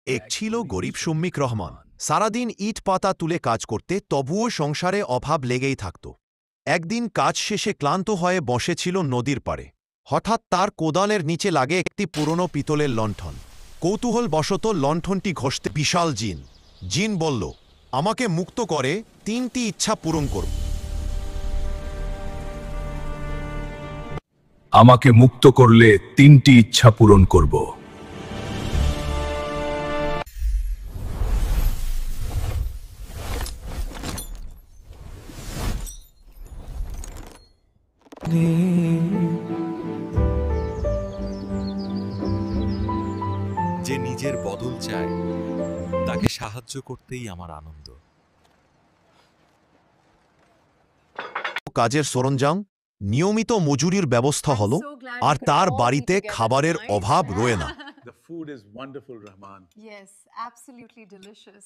এক ছিল গরিব শ্রমিক রহমান। সারাদিন ইট পাতা তুলে কাজ করতে, তবুও সংসারে অভাব লেগেই থাকত। একদিন কাজ শেষে ক্লান্ত হয়ে বসেছিল নদীর পাড়ে। হঠাৎ তার কোদালের নিচে লাগে একটি পুরনো পিতলের লণ্ঠন। কৌতূহলবশত লণ্ঠনটি ঘষতে বিশাল জিন। জিন বলল, আমাকে মুক্ত করে 3টি ইচ্ছা পূরণ করব। আমাকে মুক্ত করলে 3টি ইচ্ছা পূরণ করব। যে নিজের বদল চায় তাকে সাহায্য করতেই আমার আনন্দ। কাজের সরঞ্জাম, নিয়মিত মজুরির ব্যবস্থা হলো, আর তার বাড়িতে খাবারের অভাব রয়ে না। The food is wonderful, Rahman. Yes, absolutely delicious.